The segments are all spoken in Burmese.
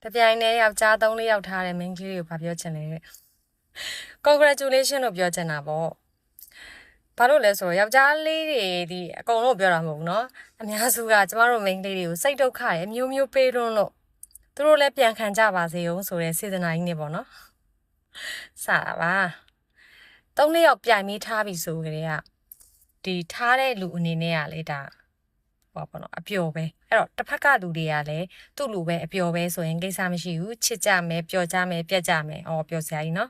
တပြိုင်တည်းယောက်ျား3-4ယောက်ထားတဲ့ main ကလေးကိုဗာပြောချင်တယ် congratulation လို့ပြောချင်တာပေါ့ဘာလို့လဲဆိုတော့ယောက်ျားလေးတွေဒီအကုန်လုံးပြောတာမဟုတ်ဘူးเนาะအများစုကကျမတို့ main ကလေးတွေကိုစိတ်ဒုက္ခရအမျိုးမျိုးပေးတွန်းလို့သူတို့လည်းပြန်ခံကြပါစေအောင်ဆိုတဲ့စေတနာကြီးနေပေါ့เนาะစတာပါ3-4ယောက်ပြိုင်ပြီးထားပြီဆိုကြတဲ့ကဒီထားတဲ့လူအနေနဲ့ကလေဒါဟောပေါ့နော်အပျော်ပဲအဲ့တော့တစ်ဖက်ကလူတွေကလည်းသူ့လူပဲအပျော်ပဲဆိုရင်ကိစ္စမရှိဘူးချစ်ကြမယ်ပျော်ကြမယ်ပြက်ကြမယ်အော်ပျော်စရာကြီးနော်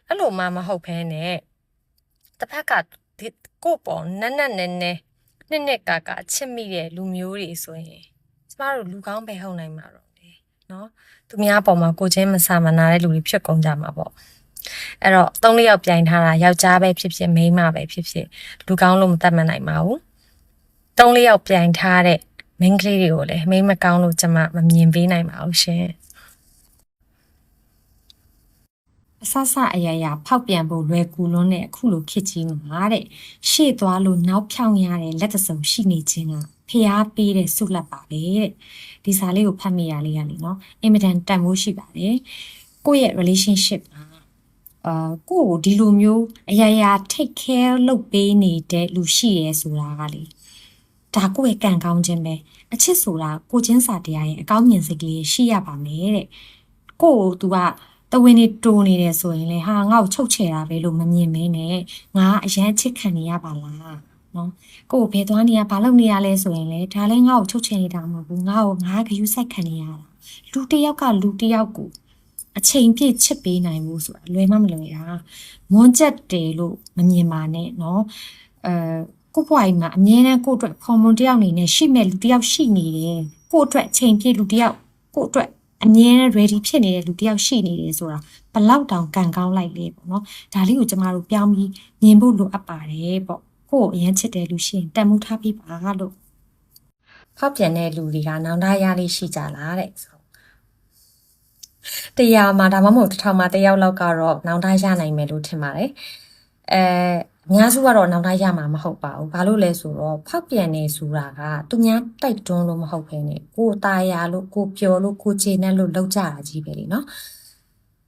အဲ့လိုမှမဟုတ်ဘဲနဲ့တစ်ဖက်ကကို့ပေါ်နက်နှစ်ကာချစ်မိတဲ့လူမျိုးတွေဆိုရင်ကျမတို့လူကောင်းပဲဟုတ်နိုင်မှာတော့လေနော်သူများပေါ်မှာကိုချင်းမဆာမနာတဲ့လူတွေဖြစ်ကုန်ကြမှာပေါ့အဲ့တော့3-4ယောက်ပြိုင်ထားတာယောက်ျားပဲဖြစ်ဖြစ်မိန်းမပဲဖြစ်ဖြစ်လူကောင်းလို့မတတ်မှတ်နိုင်ပါဘူး3-4ယောက်ပြိုင်ထားတဲ့ main ကလေးတွေကိုလည်းမိန်းမကောင်းလို့ကျွန်မမမြင်ပေးနိုင်ပါဘူးရှင်အဆဆအရာရာဖောက်ပြန်ဖို့လွယ်ကူလွန်းတဲ့အခုလိုခစ်ကြီးမှာတဲ့ရှေ့သွားလို့နောက်ဖြောင်းရတဲ့လက်တစုံရှိနေခြင်းကဖျားပေးတဲ့ဆုလက်ပါပဲတဲ့ဒီစာလေးကိုဖတ်မိရလေးရလေနော်အင်မတန်တန်ဖိုးရှိပါတယ်ကိုယ့်ရဲ့ relationship မှာကိုယ့်ကိုဒီလိုမျိုးအရာရာ take care လုပ်ပေးနေတဲ့လူရှိရဲဆိုတာကလေဒါကိုယ့်ရဲ့ကံကောင်းခြင်းပဲအချစ်ဆိုတာကိုချင်းစာတရားရဲ့အကောင်းမြင်စိတ်ကလေးရှိရပါမယ်တဲ့ကိုယ့်ကို तू ကတဝင်းနေတိုးနေတယ်ဆိုရင်လေဟာငါ့ကိုချုပ်ချယ်တာပဲလို့မမြင်မင်းနဲ့ငါအရန်ချစ်ခံနေရပါလားနော်ကိုယ်ဘယ်သွားနေရဘာလုပ်နေရလဲဆိုရင်လေဒါလည်းငါ့ကိုချုပ်ချယ်နေတာမဟုတ်ဘူးငါဂယူဆိုင်ခံနေရတာလူတစ်ယောက်ကလူတစ်ယောက်ကိုအချိန်ပြည့်ချစ်ပေးနိုင်မှုဆိုတာလွယ်မလွယ်တာမွန်းချက်တယ်လို့မမြင်ပါနဲ့နော်ကိုဘွားကြီးမှာအမြဲတမ်းကိုအတွက်ဖော်မွန်တယောက်နေနဲ့ရှိမဲ့လူတယောက်ရှိနေတယ်ကိုအတွက်အချိန်ပြည့်လူတယောက်ကိုအတွက်အမြဲတမ်း ready ဖြစ်နေတဲ့လူတယောက်ရှိနေတယ်ဆိုတာဘလောက်တောင်ကံကောင်းလိုက်လေပေါ့နော်ဒါလေးကိုကျမတို့ပြောင်းပြီးမြင်ဖို့လိုအပ်ပါတယ်ပေါ့ကိုယ်အရင်ချစ်တယ်လူရှိရင်တန်မှုထားပြီးပါလို့ဖောက်ပြန်တဲ့လူတွေကနောင်တရလေးရှိကြလားတဲ့တရားမှာဒါမှမဟုတ်1000မှာ1ယောက်လောက်ကတော့နောင်တရနိုင်မယ်လို့ထင်ပါတယ်အများစုကတော့နောင်တရမှာမဟုတ်ပါဘူးဘာလို့လဲဆိုတော့ဖောက်ပြန်နေဆိုတာကသူများတိုက်တွန်းလို့မဟုတ်ဘဲနဲ့ကိုตายရလို့ကိုပျော်လို့ကိုခြေနဲ့လို့လောက်ကြတာကြီးပဲလေနော်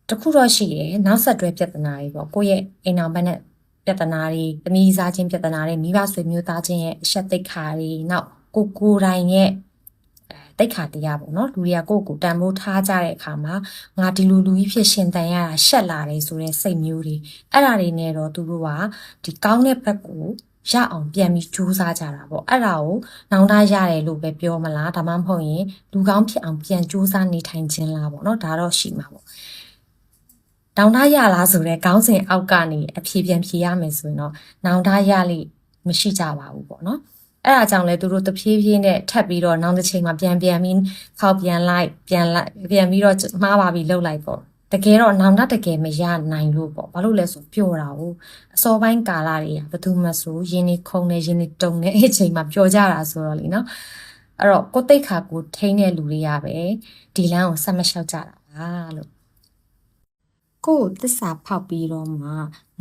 တခုတော့ရှိတယ်နောက်ဆက်တွဲပြဿနာတွေပေါ့ကိုယ့်ရဲ့အိမ်အောင်ဘက်နဲ့ပြဿနာတွေတမီးစားခြင်းပြဿနာတွေမိဘဆွေမျိုးသားချင်းရဲ့အဆက်သိက္ခာတွေနောက်ကိုတိုင်ရဲ့တိတ်ခါတရားပေါ့နော်လူတွေကကိုယ့်ကိုတန်ဖိုးထားကြတဲ့အခါမှာငါဒီလူကြီးဖြစ်ရှင်တန်ရတာရှက်လာတယ်ဆိုတဲ့စိတ်မျိုးတွေအဲ့ဒါတွေနဲ့တော့သူတို့ကဒီကောင်းတဲ့ဘက်ကိုရအောင်ပြန်ပြီးကြိုးစားကြတာပေါ့အဲ့ဒါကိုနောင်တရတယ်လို့ပဲပြောမလားဒါမှမဟုတ်ရင်လူကောင်းဖြစ်အောင်ပြန်ကြိုးစားနေထိုင်ခြင်းလားပေါ့နော်ဒါတော့ရှိမှာပေါ့နောင်တရလားဆိုတဲ့ခေါင်းစဉ်အောက်ကနေအဖြေပြန်ဖြေရမယ်ဆိုရင်တော့နောင်တရလိမရှိကြပါဘူးပေါ့နော်အဲ့ဒါကြောင့်လဲသူတို့တဖြည်းဖြည်းနဲ့ထပ်ပြီးတော့နောက်တစ်ချိန်မှာပြန်ပြီးခောက်ပြန်ပြီးတော့မှားပါပြီလှုပ်လိုက်ပေါ့တကယ်တော့နောင်တကယ်မရနိုင်လို့ပေါ့ဘာလို့လဲဆိုပျော်တာကိုအစောပိုင်းကာလတွေကဘယ်သူမှဆိုရင်းနေခုံနေရင်းနေတုံနေအဲ့ချိန်မှာပျော်ကြတာဆိုတော့လေနော်အဲ့တော့ကိုတိတ်ခါကိုထိန်းတဲ့လူတွေကပဲဒီလမ်းကိုဆက်မလျှောက်ကြတာပါလို့ကိုသစ္စာဖောက်ပြီးတော့မှ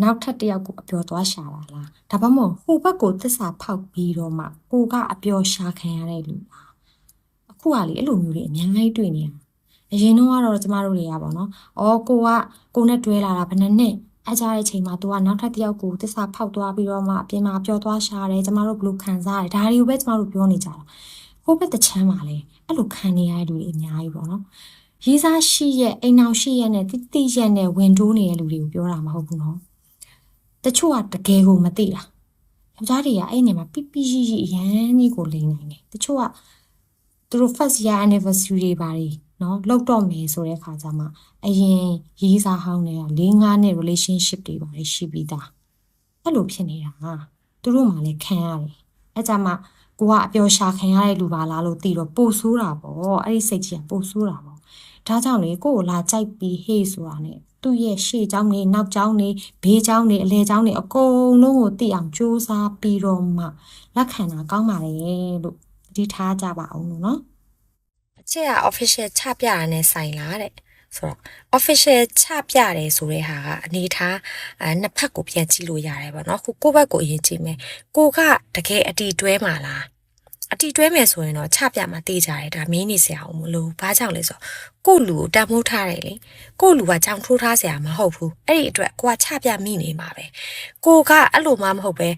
နောက်ထပ်တစ်ယောက်ကိုအပျော်သွားရှာတာလားဒါမှမဟုတ်ဟိုဘက်ကိုသစ္စာဖောက်ပြီးတော့မှကိုကအပျော်ရှာခံရတဲ့လူလားအခုကလေအဲ့လိုမျိုးတွေအများကြီးတွေ့နေတာအရင်တော့ကျမတို့တွေကပေါ့နော်ကိုနဲ့တွဲလာတာဘယ်နဲ့အကြတဲ့ချိန်မှာ तू ကနောက်ထပ်တစ်ယောက်ကိုသစ္စာဖောက်သွားပြီးတော့မှအပြင်မှာပျော်သွားရှာတယ်ကျမတို့ဘယ်လိုခံစားရလဲဒါတွေကိုပဲကျမတို့ပြောနေကြတာဟိုဘက်တစ်ချမ်းမှာလေအဲ့လိုခံနေရတဲ့လူတွေအများကြီးပေါ့နော်ရေးစားရှိရဲ့အိမ်အောင်ရှိရဲ့နဲ့တိရက်နဲ့ဝင်တိုးနေတဲ့လူတွေကိုပြောတာမဟုတ်ဘူးနော်တချို့ကတကယ်ကိုမသိတာယောက်ျားတွေကအဲ့နေမှာပြပြရရအရန်ကြီးကိုလိန်နိုင်တယ်တချို့ကသူတို့ first year anniversary တွေပါတယ်နော်လောက်တော့မယ်ဆိုတဲ့ခါကျမှအရင်ရေးစားဟောင်းတွေက4-5နှစ် relationship တွေပါတယ်ရှိပြီးသားအဲ့လိုဖြစ်နေတာသူတို့မှလည်းခံရတယ်အဲ့ကြမှာကိုကအပျော်ရှာခံရတဲ့လူပါလားလို့သိတော့ပို့ဆိုးတာပေါ့အဲ့ဒီစိတ်ကြီးကပို့ဆိုးတာပေါ့ဒါကြောင့်လေကိုကိုလာကြိုက်ပြီးဟေးဆိုတာနဲ့သူ့ရဲ့ရှေ့เจ้าနေနောက်เจ้าနေဘေးเจ้าနေအလဲเจ้าနေအကုန်လုံးကိုသိအောင်စူးစမ်းပြီးတော့မှလက်ခံတာကောင်းပါလေလို့ဒီထားကြပါအောင်လို့နော်အချစ်က official ချပြရတဲ့ဆိုင်လားတဲ့ဆိုတော့ official ချပြတယ်ဆိုတဲ့ဟာကအနေထားနှစ်ဖက်ကိုပြန်ကြည့်လို့ရတယ်ပေါ့နော်ခုကိုယ့်ဘက်ကိုအရင်ကြည့်မယ်ကိုကတကယ်အတီတွဲမှာလား အတီတွဲမယ်ဆိုရင်တော့ချပြမှာတေးကြတယ်ဒါမင်းနေစရာအောင်မလို့ဘာကြောင့်လဲဆိုကိုလူကိုတန်ဖိုးထားတယ်လေကိုလူကကြောင်ထိုးထားစရာမဟုတ်ဘူးအဲ့ဒီအတွက်ကိုကချပြမိနေမှာပဲကိုကအဲ့လိုမှမဟုတ်ပဲ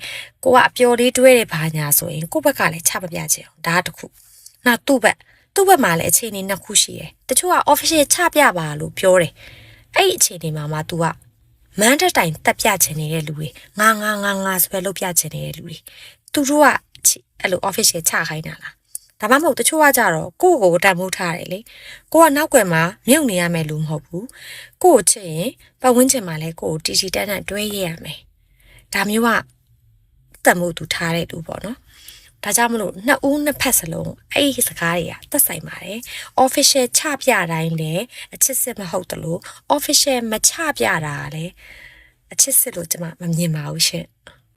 ကိုကအပျော်လေးတွဲတယ်ဘာညာဆိုရင်ကိုဘက်ကလည်းချပပြချင်အောင်ဒါတခုနောက်သူ့ဘက်မှာလည်းအခြေအနေနှစ်ခုရှိတယ်တချို့က official ချပြပါလို့ပြောတယ်အဲ့ဒီအခြေအနေမှာမှ तू ကမန်းတက်တိုင်တက်ပြချင်နေတဲ့လူတွေငါစပယ်လုပ်ပြချင်နေတဲ့လူတွေသူတို့ကအဲ့လို official ချခိုင်းတာလားဒါမှမဟုတ်တချို့ကကြတော့ကိုတန်ဖိုးထားတယ်လေကိုကနောက်ွယ်မှာမြုပ်နေရမယ်လူမဟုတ်ဘူးကိုချစ်ရင်ပတ်ဝန်းကျင်မှာလည်းကိုတီတီတန်းတန်းတွဲရရမယ်ဒါမျိုးကတန်ဖိုးသူထားတဲ့လူပေါ့နော်ဒါကြောင့်မလို့နှစ်ဦးနှစ်ဖက်စလုံးအဲ့ဒီစကားတွေကသက်ဆိုင်ပါတယ် official ချပြတိုင်းလည်းအချစ်စစ်မဟုတ်တလို့ official မချပြတာလည်းအချစ်စစ်လို့ကျွန်မမမြင်ပါဘူးရှင်